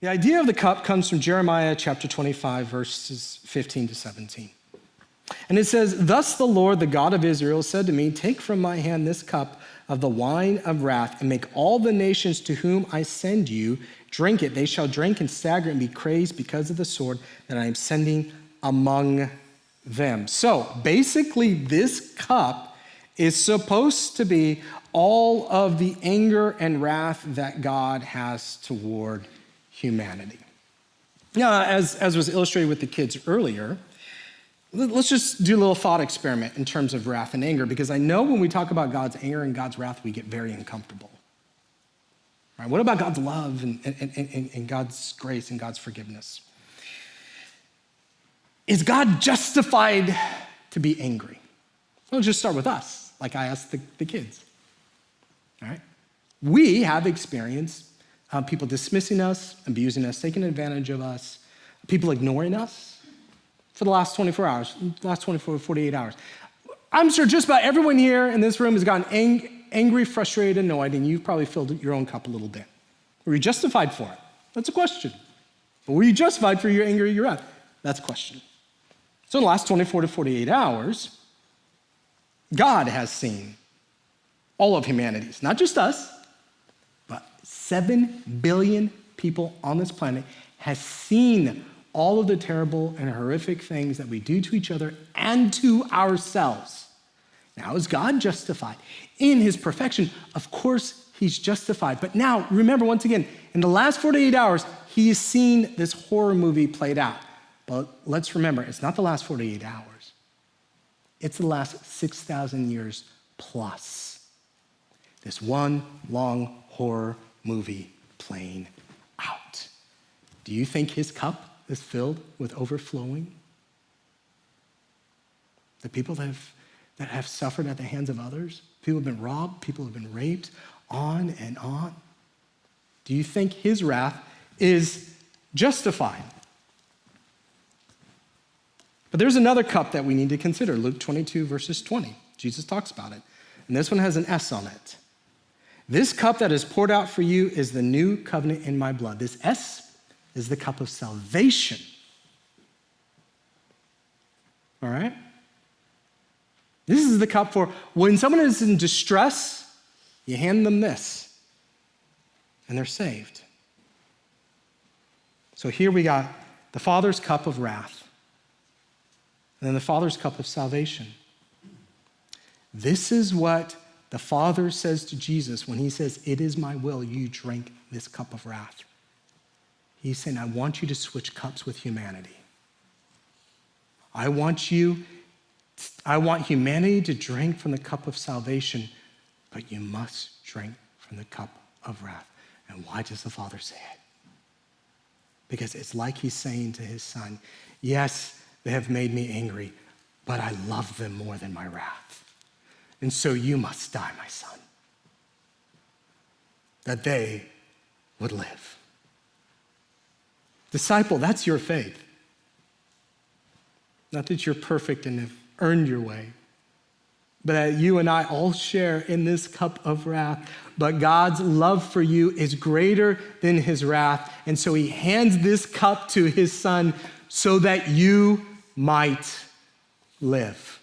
The idea of the cup comes from Jeremiah chapter 25, verses 15 to 17. And it says, "Thus the Lord, the God of Israel, said to me, take from my hand this cup of the wine of wrath and make all the nations to whom I send you drink it. They shall drink and stagger and be crazed because of the sword that I am sending among them." So basically, this cup is supposed to be all of the anger and wrath that God has toward humanity. Now, as was illustrated with the kids earlier, let's just do a little thought experiment in terms of wrath and anger, because I know when we talk about God's anger and God's wrath, we get very uncomfortable. Right? What about God's love and God's grace and God's forgiveness? Is God justified to be angry? Well, just start with us, like I asked the kids. All right? We have experienced people dismissing us, abusing us, taking advantage of us, people ignoring us for the last 24 hours, last 24, 48 hours. I'm sure just about everyone here in this room has gotten angry, frustrated, annoyed, and you've probably filled your own cup a little bit. Were you justified for it? That's a question. But were you justified for your anger or your wrath? That's a question. So in the last 24 to 48 hours, God has seen all of humanity's, not just us, but 7 billion people on this planet has seen all of the terrible and horrific things that we do to each other and to ourselves. Now, is God justified? In his perfection, of course, he's justified. But now, remember, once again, in the last 48 hours, he's seen this horror movie played out. But let's remember, it's not the last 48 hours. It's the last 6,000 years plus. This one long horror movie playing out. Do you think his cup is filled with overflowing? The people that have suffered at the hands of others, people have been robbed, people have been raped, on and on. Do you think his wrath is justified? But there's another cup that we need to consider, Luke 22, verses 20. Jesus talks about it. And this one has an S on it. "This cup that is poured out for you is the new covenant in my blood." This S is the cup of salvation. All right? This is the cup for when someone is in distress, you hand them this, and they're saved. So here we got the Father's cup of wrath, and then the Father's cup of salvation. This is what the Father says to Jesus when he says, "It is my will you drink this cup of wrath." He's saying, I want you to switch cups with humanity. I want humanity to drink from the cup of salvation, but you must drink from the cup of wrath. And why does the Father say it? Because it's like he's saying to his son, yes, they have made me angry, but I love them more than my wrath. And so you must die, my son, that they would live. Disciple, that's your faith. Not that you're perfect and have earned your way, but that you and I all share in this cup of wrath. But God's love for you is greater than his wrath. And so he hands this cup to his son so that you might live.